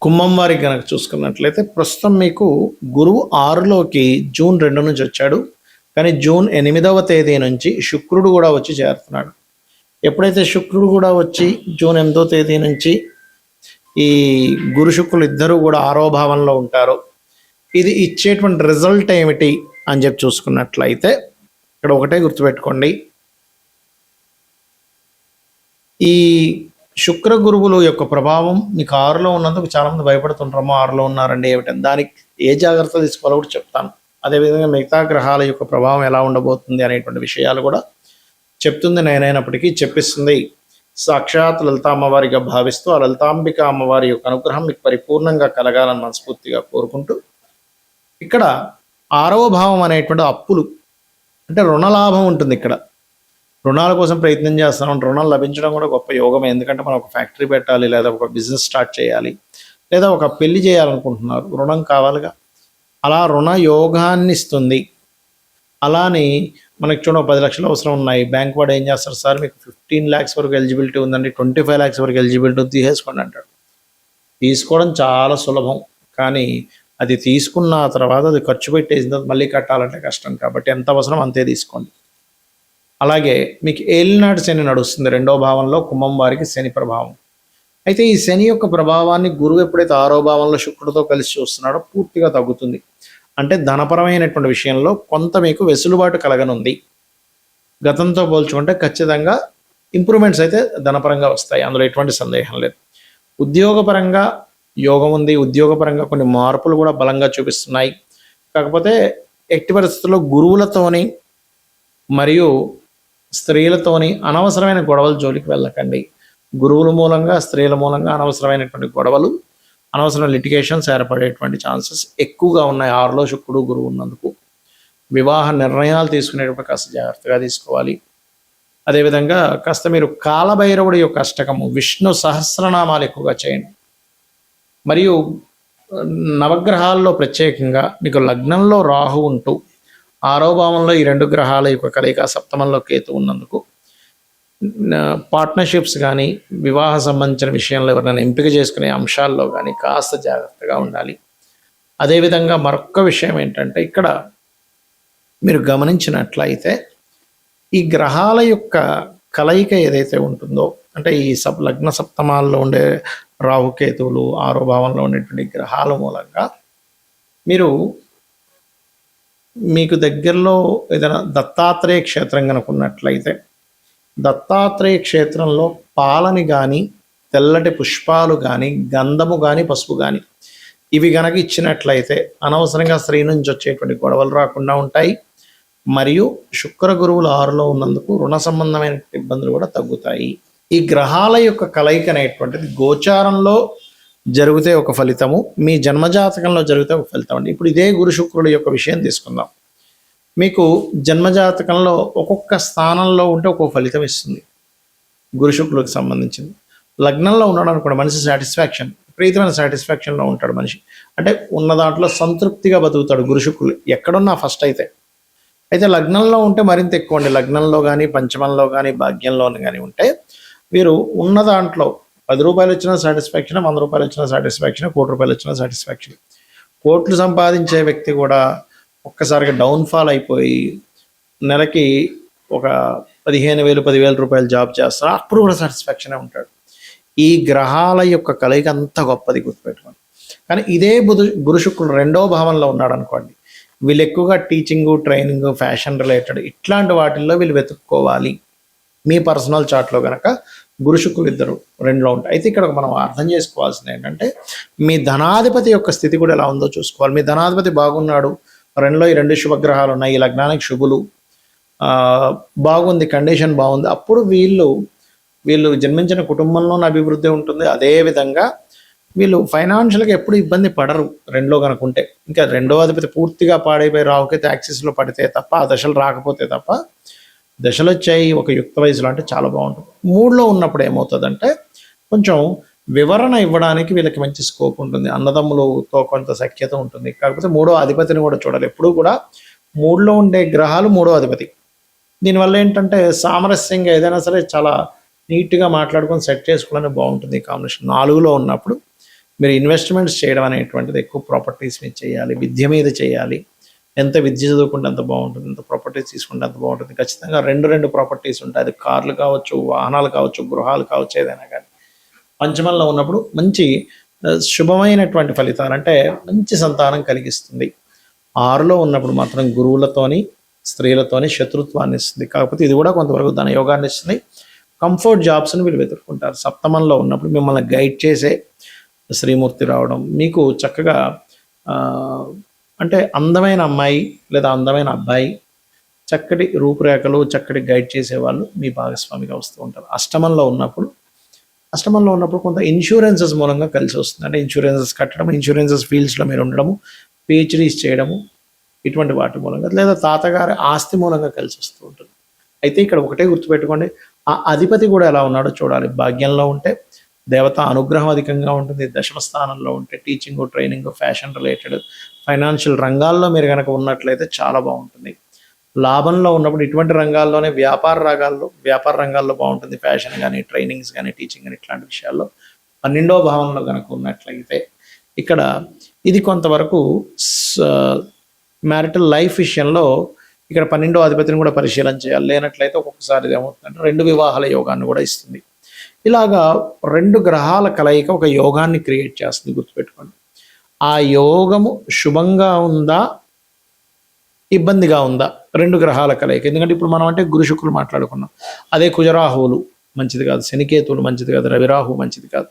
కుంభం వారికి కనుక చూసుకున్నట్లయితే ప్రస్తుతం మీకు గురువు 6లోకి జూన్ 2 నుంచి వచ్చాడు. కానీ జూన్ 8వ తేదీ నుంచి శుక్రుడు కూడా వచ్చి చేరుతున్నాడు. ఎప్పుడైతే శుక్రుడు కూడా వచ్చి జూన్ 8వ తేదీ నుంచి ఈ గురు శుక్రులు ఇద్దరు కూడా 6వ భావంలో ఉంటారో ఇది ఇచ్చేటువంటి రిజల్ట్ ఏమిటి అని చెప్పి చూసుకున్నట్లయితే ఇక్కడ ఒకటే గుర్తుపెట్టుకోండి. ఈ శుక్ర గురువుల యొక్క ప్రభావం మీకు 6లో ఉన్నందుకు చాలామంది భయపడుతుంటారమ్మో 6లో ఉన్నారండి ఏమిటని. దానికి ఏ జాగ్రత్త తీసుకోవాలో కూడా చెప్తాను. అదేవిధంగా మిగతా గ్రహాల యొక్క ప్రభావం ఎలా ఉండబోతుంది అనేటువంటి విషయాలు కూడా చెప్తుంది. నేనైనప్పటికీ చెప్పిస్తుంది సాక్షాత్ లలిత అమ్మవారిగా భావిస్తూ ఆ లలితాంబిక అమ్మవారి యొక్క అనుగ్రహం మీకు పరిపూర్ణంగా కలగాలని మనస్ఫూర్తిగా కోరుకుంటూ, ఇక్కడ 6వ భావం అనేటువంటి అప్పులు అంటే రుణలాభం ఉంటుంది. ఇక్కడ రుణాల కోసం ప్రయత్నం చేస్తున్నాం. రుణాలు లభించడం కూడా గొప్ప యోగమే. ఎందుకంటే మనం ఒక ఫ్యాక్టరీ పెట్టాలి, లేదా ఒక బిజినెస్ స్టార్ట్ చేయాలి, లేదా ఒక పెళ్లి చేయాలనుకుంటున్నారు, రుణం కావాలిగా. అలా రుణ యోగాన్ని ఇస్తుంది. అలానే మనకి చూడండి 10 లక్షలు అవసరం ఉన్నాయి. బ్యాంక్ వాడు ఏం చేస్తారు, సార్ మీకు 15 lakhs వరకు ఎలిజిబిలిటీ ఉందండి, 25 lakhs వరకు ఎలిజిబిలిటీ తీసేసుకోండి అంటాడు. తీసుకోవడం చాలా సులభం, కానీ అది తీసుకున్న తర్వాత అది ఖర్చు పెట్టేసిన తర్వాత మళ్ళీ కట్టాలంటే కష్టం. కాబట్టి ఎంత అవసరం అంతే తీసుకోండి. అలాగే మీకు ఏలినాటి శని నడుస్తుంది 2వ భావంలో, కుంభం వారికి శని ప్రభావం. అయితే ఈ శని యొక్క ప్రభావాన్ని గురువు ఎప్పుడైతే 6వ భావంలో శుక్రుడితో కలిసి చూస్తున్నాడో పూర్తిగా తగ్గుతుంది. అంటే ధనపరమైనటువంటి విషయంలో కొంత మీకు వెసులుబాటు కలగనుంది. గతంతో పోల్చుకుంటే ఖచ్చితంగా ఇంప్రూవ్మెంట్స్ అయితే ధనపరంగా వస్తాయి, అందులో ఎటువంటి సందేహం లేదు. ఉద్యోగపరంగా యోగం ఉంది. ఉద్యోగపరంగా కొన్ని మార్పులు కూడా బలంగా చూపిస్తున్నాయి. కాకపోతే ఎట్టి పరిస్థితుల్లో గురువులతోని మరియు స్త్రీలతోని అనవసరమైన గొడవల జోలికి వెళ్ళకండి. గురువుల మూలంగా స్త్రీల మూలంగా అనవసరమైనటువంటి గొడవలు, అనవసరమైన లిటిగేషన్స్ ఏర్పడేటువంటి ఛాన్సెస్ ఎక్కువగా ఉన్నాయి. 6లో శుక్రుడు గురువు ఉన్నందుకు వివాహ నిర్ణయాలు తీసుకునేటప్పుడు కాస్త జాగ్రత్తగా తీసుకోవాలి. అదేవిధంగా కాస్త మీరు కాలభైరవుడి యొక్క అష్టకము, విష్ణు సహస్రనామాలు ఎక్కువగా చేయండి. మరియు నవగ్రహాల్లో ప్రత్యేకంగా మీకు లగ్నంలో రాహు ఉంటూ 6వ భావంలో ఈ 2 గ్రహాల యొక్క కలయిక, సప్తమంలో కేతు ఉన్నందుకు పార్ట్నర్షిప్స్ కానీ వివాహ సంబంధించిన విషయంలో ఎవరైనా ఎంపిక చేసుకునే అంశాల్లో కానీ కాస్త జాగ్రత్తగా ఉండాలి. అదేవిధంగా మరొక విషయం ఏంటంటే ఇక్కడ మీరు గమనించినట్లయితే ఈ గ్రహాల యొక్క కలయిక ఏదైతే ఉంటుందో, అంటే ఈ లగ్న సప్తమాల్లో ఉండే రాహుకేతువులు 6వ భావంలో ఉండేటువంటి గ్రహాల మూలంగా మీకు దగ్గరలో ఏదైనా దత్తాత్రేయ క్షేత్రం కనుకున్నట్లయితే దత్తాత్రేయ క్షేత్రంలో పాలని కానీ, తెల్లటి పుష్పాలు కానీ, గంధము కానీ, పసుపు కానీ ఇవి కనుక ఇచ్చినట్లయితే అనవసరంగా స్త్రీ నుంచి వచ్చేటువంటి గొడవలు రాకుండా ఉంటాయి. మరియు శుక్ర గురువులు 6లో ఉన్నందుకు రుణ సంబంధమైన ఇబ్బందులు కూడా తగ్గుతాయి. ఈ గ్రహాల యొక్క కలయిక అనేటువంటిది గోచారంలో జరిగితే ఒక ఫలితము, మీ జన్మజాతకంలో జరిగితే ఒక ఫలితం అండి. ఇప్పుడు ఇదే గురు శుక్రుడు యొక్క విషయం తీసుకుందాం. మీకు జన్మజాతకంలో ఒక్కొక్క స్థానంలో ఉంటే ఒక్కొక్క ఫలితం ఇస్తుంది. గురు శుక్రుడికి సంబంధించింది. లగ్నంలో ఉన్నాడు అనుకోండి, మనిషి సాటిస్ఫాక్షన్, విపరీతమైన సాటిస్ఫాక్షన్లో ఉంటాడు మనిషి. అంటే ఉన్న దాంట్లో సంతృప్తిగా బతుకుతాడు గురు శుక్రుడు ఎక్కడున్నా ఫస్ట్ అయితే లగ్నంలో ఉంటే మరింత ఎక్కువ అండి. లగ్నంలో కానీ, పంచమంలో కానీ, భాగ్యంలో కానీ ఉంటే వీరు ఉన్న దాంట్లో 10 రూపాయలు వచ్చిన సాటిస్ఫాక్షన్, 100 రూపాయలు వచ్చిన సాటిస్ఫాక్షన్, 1 కోటి రూపాయలు వచ్చిన సాటిస్ఫాక్షన్. కోట్లు సంపాదించే వ్యక్తి కూడా ఒక్కసారిగా డౌన్ఫాల్ అయిపోయి నెలకి ఒక 15,000, 10,000 రూపాయలు జాబ్ చేస్తారు, అప్పుడు కూడా సాటిస్ఫాక్షనే ఉంటాడు. ఈ గ్రహాల యొక్క కలయిక అంత గొప్పది, గుర్తుపెట్టుకోండి. కానీ ఇదే గురు శుక్రుడు 2వ భావంలో ఉన్నాడు అనుకోండి, వీళ్ళు ఎక్కువగా టీచింగు, ట్రైనింగ్, ఫ్యాషన్ రిలేటెడ్ ఇట్లాంటి వాటిల్లో వీళ్ళు వెతుక్కోవాలి. మీ పర్సనల్ చార్ట్లో కనుక గురు శుక్రులు ఇద్దరు 2లో ఉంటాయి. అయితే ఇక్కడ మనం అర్థం చేసుకోవాల్సింది ఏంటంటే మీ ధనాధిపతి యొక్క స్థితి కూడా ఎలా ఉందో చూసుకోవాలి. మీ ధనాధిపతి బాగున్నాడు, 2లో ఈ 2 శుభగ్రహాలు ఉన్నాయి, ఈ లగ్నానికి శుభులు, బాగుంది, కండిషన్ బాగుంది, అప్పుడు వీళ్ళు జన్మించిన కుటుంబంలోనే అభివృద్ధి ఉంటుంది. అదేవిధంగా వీళ్ళు ఫైనాన్షియల్గా ఎప్పుడు ఇబ్బంది పడరు 2లో కనుకుంటే. ఇంకా 2వ అధిపతి పూర్తిగా పాడైపోయి రావుకైతే యాక్సిస్లో పడితే తప్ప, ఆ దశలు రాకపోతే తప్ప, దశలు వచ్చాయి ఒక యుక్త వయసులో అంటే చాలా బాగుంటుంది. 3లో ఉన్నప్పుడు ఏమవుతుందంటే కొంచెం వివరణ ఇవ్వడానికి వీళ్ళకి మంచి స్కోప్ ఉంటుంది, అన్నదమ్ములతో కొంత సఖ్యత ఉంటుంది. కాకపోతే 3వ అధిపతిని కూడా చూడాలి. ఎప్పుడూ కూడా 3లో ఉండే గ్రహాలు 3వ అధిపతి. దీనివల్ల ఏంటంటే సామరస్యంగా ఏదైనా సరే చాలా నీట్గా మాట్లాడుకొని సెట్ చేసుకోవడానికి బాగుంటుంది ఈ కాంబినేషన్. 4లో ఉన్నప్పుడు మీరు ఇన్వెస్ట్మెంట్స్ చేయడం అనేటువంటిది ఎక్కువ ప్రాపర్టీస్ మీద చేయాలి, విద్య మీద చేయాలి. ఎంత విద్య చదువుకుంటే అంత బాగుంటుంది, ఎంత ప్రాపర్టీస్ తీసుకుంటే అంత బాగుంటుంది. ఖచ్చితంగా రెండు ప్రాపర్టీస్ ఉంటాయి. అది కార్లు కావచ్చు, వాహనాలు కావచ్చు, గృహాలు కావచ్చు, ఏదైనా కానీ. పంచమంలో ఉన్నప్పుడు మంచి శుభమైనటువంటి ఫలితాలు, అంటే మంచి సంతానం కలిగిస్తుంది. 6లో ఉన్నప్పుడు మాత్రం గురువులతోని, స్త్రీలతోని శత్రుత్వాన్ని ఇస్తుంది. కాకపోతే ఇది కూడా కొంతవరకు ధన యోగాన్ని ఇస్తుంది. కంఫర్ట్ జాబ్స్ని వీళ్ళు వెతుక్కుంటారు. సప్తమంలో ఉన్నప్పుడు మిమ్మల్ని గైడ్ చేసే శ్రీమూర్తి రావడం, మీకు చక్కగా అంటే అందమైన అమ్మాయి లేదా అందమైన అబ్బాయి, చక్కటి రూపురేఖలు, చక్కటి గైడ్ చేసేవాళ్ళు మీ భాగస్వామిగా వస్తూ ఉంటారు. అష్టమంలో ఉన్నప్పుడు కొంత ఇన్సూరెన్సెస్ మూలంగా కలిసి వస్తుంది. అంటే ఇన్సూరెన్సెస్ కట్టడం, ఇన్సూరెన్సెస్ ఫీల్డ్స్లో మీరు ఉండడము, పిహెచ్డీస్ చేయడము, ఇటువంటి వాటి మూలంగా, లేదా తాతగారి ఆస్తి మూలంగా కలిసి వస్తూ ఉంటుంది. అయితే ఇక్కడ ఒకటే గుర్తుపెట్టుకోండి, ఆ అధిపతి కూడా ఎలా ఉన్నాడో చూడాలి. భాగ్యంలో ఉంటే దేవత అనుగ్రహం అధికంగా ఉంటుంది. దశమ స్థానంలో ఉంటే teaching, training, fashion related, financial రంగాల్లో మీరు కనుక ఉన్నట్లయితే చాలా బాగుంటుంది. లాభంలో ఉన్నప్పుడు ఇటువంటి రంగాల్లోనే వ్యాపార రంగాల్లో బాగుంటుంది. ఫ్యాషన్ కానీ, ట్రైనింగ్స్ కానీ, టీచింగ్ కానీ, ఇట్లాంటి విషయాల్లో 12వ భావంలో కనుక ఉన్నట్లయితే ఇక్కడ ఇది కొంతవరకు మ్యారిటల్ లైఫ్ విషయంలో ఇక్కడ 12వ అధిపతిని కూడా పరిశీలన చేయాలి. లేనట్లయితే ఒక్కొక్కసారి ఇది ఏమవుతుందంటే 2 వివాహాల యోగాన్ని కూడా ఇస్తుంది. ఇలాగా 2 గ్రహాల కలయిక ఒక యోగాన్ని క్రియేట్ చేస్తుంది, గుర్తుపెట్టుకోండి. ఆ యోగము శుభంగా ఉందా, ఇబ్బందిగా ఉందా, 2 గ్రహాల కలయిక. ఎందుకంటే ఇప్పుడు మనం అంటే గురు శుక్రులు మాట్లాడుకున్నాం. అదే కుజరాహువులు మంచిది కాదు, శనికేతువులు మంచిది కాదు, రవిరాహు మంచిది కాదు.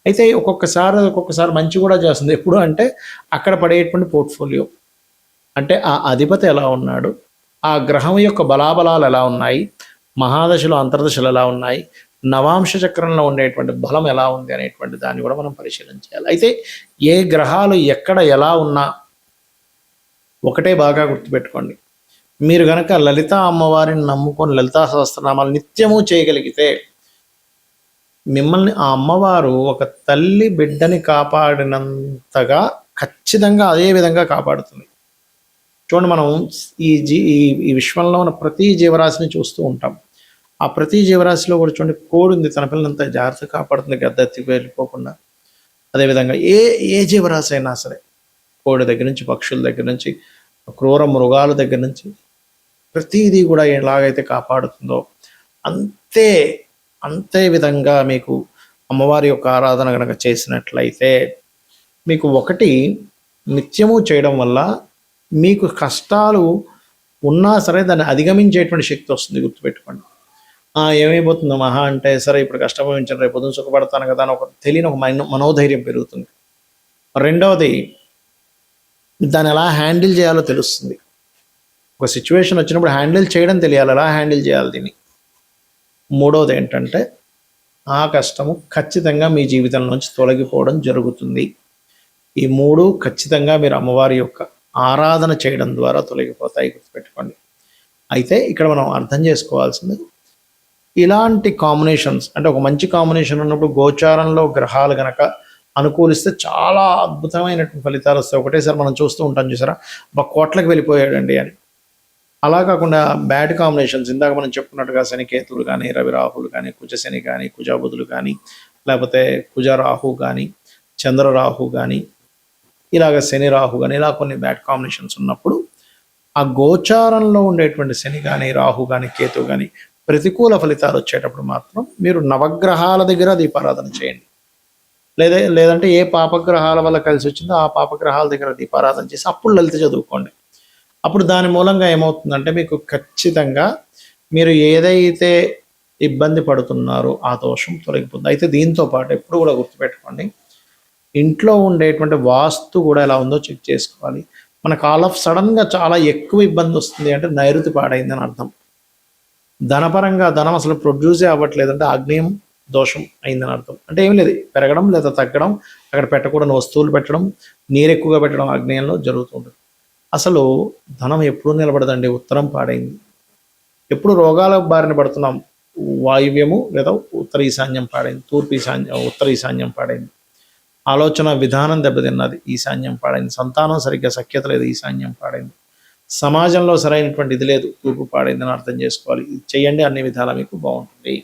అయితే ఒక్కొక్కసారి మంచి కూడా చేస్తుంది. ఎప్పుడు అంటే అక్కడ పడేటువంటి పోర్ట్ఫోలియో, అంటే ఆ అధిపతి ఎలా ఉన్నాడు, ఆ గ్రహం యొక్క బలాబలాలు ఎలా ఉన్నాయి, మహాదశలు అంతర్దశలు ఎలా ఉన్నాయి, నవాంశ చక్రంలో ఉండేటువంటి బలం ఎలా ఉంది అనేటువంటి దాన్ని కూడా మనం పరిశీలన చేయాలి. అయితే ఏ గ్రహాలు ఎక్కడ ఎలా ఉన్నా ఒకటే బాగా గుర్తుపెట్టుకోండి, మీరు గనక లలిత అమ్మవారిని నమ్ముకొని లలితా సహస్రనామాలు నిత్యము చేయగలిగితే మిమ్మల్ని ఆ అమ్మవారు ఒక తల్లి బిడ్డని కాపాడినంతగా ఖచ్చితంగా అదే విధంగా కాపాడుతుంది. చూడండి, మనం ఈ విశ్వంలో ఉన్న ప్రతి జీవరాశిని చూస్తూ ఉంటాం. ఆ ప్రతి జీవరాశిలో కూడా చూడండి, కోడి ఉంది, తన పిల్లలంతా జాగ్రత్తగా కాపాడుతుంది, గద్దెత్తి వెళ్ళిపోకుండా. అదేవిధంగా ఏ జీవరాశి అయినా సరే, కోడి దగ్గర నుంచి, పక్షుల దగ్గర నుంచి, క్రూర మృగాల దగ్గర నుంచి, ప్రతిదీ కూడా ఎలాగైతే కాపాడుతుందో అంతే విధంగా మీకు అమ్మవారి యొక్క ఆరాధన కనుక చేసినట్లయితే మీకు ఒకటి నిత్యము చేయడం వల్ల మీకు కష్టాలు ఉన్నా సరే దాన్ని అధిగమించేటువంటి శక్తి వస్తుంది, గుర్తుపెట్టుకోండి. ఏమైపోతుందో మహా అంటే సరే ఇప్పుడు కష్టపడించాను, రేపు పొద్దున సుఖపడతాను కదా అని తెలియని ఒక మనోధైర్యం పెరుగుతుంది. రెండవది, దాన్ని ఎలా హ్యాండిల్ చేయాలో తెలుస్తుంది. ఒక సిచ్యువేషన్ వచ్చినప్పుడు హ్యాండిల్ చేయడం తెలియాలి, ఎలా హ్యాండిల్ చేయాలి దీన్ని. మూడవది ఏంటంటే ఆ కష్టము ఖచ్చితంగా మీ జీవితంలోంచి తొలగిపోవడం జరుగుతుంది. ఈ 3 ఖచ్చితంగా మీరు అమ్మవారి యొక్క ఆరాధన చేయడం ద్వారా తొలగిపోతాయి, గుర్తుపెట్టుకోండి. అయితే ఇక్కడ మనం అర్థం చేసుకోవాల్సింది, ఇలాంటి కాంబినేషన్స్, అంటే ఒక మంచి కాంబినేషన్ ఉన్నప్పుడు గోచారంలో గ్రహాలు గనక అనుకూలిస్తే చాలా అద్భుతమైనటువంటి ఫలితాలు వస్తాయి. ఒకటేసారి మనం చూస్తూ ఉంటాం, చూసారా, కోట్లకు వెళ్ళిపోయాడండి అని. అలా కాకుండా బ్యాడ్ కాంబినేషన్స్, ఇందాక మనం చెప్పుకున్నట్టుగా శనికేతువులు కానీ, రవిరాహులు కానీ, కుజశని కానీ, కుజబుధులు కానీ, లేకపోతే కుజరాహు కానీ, చంద్రరాహు కానీ, ఇలాగ శని రాహు కానీ, ఇలా కొన్ని బ్యాడ్ కాంబినేషన్స్ ఉన్నప్పుడు ఆ గోచారంలో ఉండేటువంటి శని కానీ, రాహు కానీ, కేతు కానీ ప్రతికూల ఫలితాలు వచ్చేటప్పుడు మాత్రం మీరు నవగ్రహాల దగ్గర దీపారాధన చేయండి. లేదంటే ఏ పాపగ్రహాల వల్ల కలిసి వచ్చిందో ఆ పాపగ్రహాల దగ్గర దీపారాధన చేసి అప్పుడు లలిత చదువుకోండి. అప్పుడు దాని మూలంగా ఏమవుతుందంటే మీకు ఖచ్చితంగా మీరు ఏదైతే ఇబ్బంది పడుతున్నారో ఆ దోషం తొలగిపోతుంది. అయితే దీంతో పాటు ఎప్పుడు కూడా గుర్తుపెట్టుకోండి, ఇంట్లో ఉండేటువంటి వాస్తు కూడా ఎలా ఉందో చెక్ చేసుకోవాలి. మనకు ఆల్ ఆఫ్ సడన్గా చాలా ఎక్కువ ఇబ్బంది వస్తుంది అంటే నైరుతి పాడైందని అర్థం. ధనపరంగా ధనం అసలు ప్రొడ్యూసే అవ్వట్లేదు అంటే ఆగ్నేయం దోషం అయిందని అర్థం. అంటే ఏం లేదు, పెరగడం లేదా తగ్గడం, అక్కడ పెట్టకూడని వస్తువులు పెట్టడం, నీరు ఎక్కువగా పెట్టడం ఆగ్నేయంలో జరుగుతుంటుంది. అసలు ధనం ఎప్పుడు నిలబడదండి, ఉత్తరం పాడైంది. ఎప్పుడు రోగాల బారిన పడుతున్నాం, వాయువ్యము లేదా ఉత్తర ఈశాన్యం పాడైంది, ఉత్తర ఈశాన్యం పాడైంది. ఆలోచన విధానం దెబ్బతిన్నది, ఈశాన్యం పాడైంది. సంతానం సరిగ్గా సఖ్యత లేదు, ఈశాన్యం పాడైంది. సమాజంలో సరైనటువంటి ఇది లేదు, తూర్పు పాడైందని అర్థం చేసుకోవాలి. ఇది చేయండి, అన్ని విధాలా మీకు బాగుంటుంది.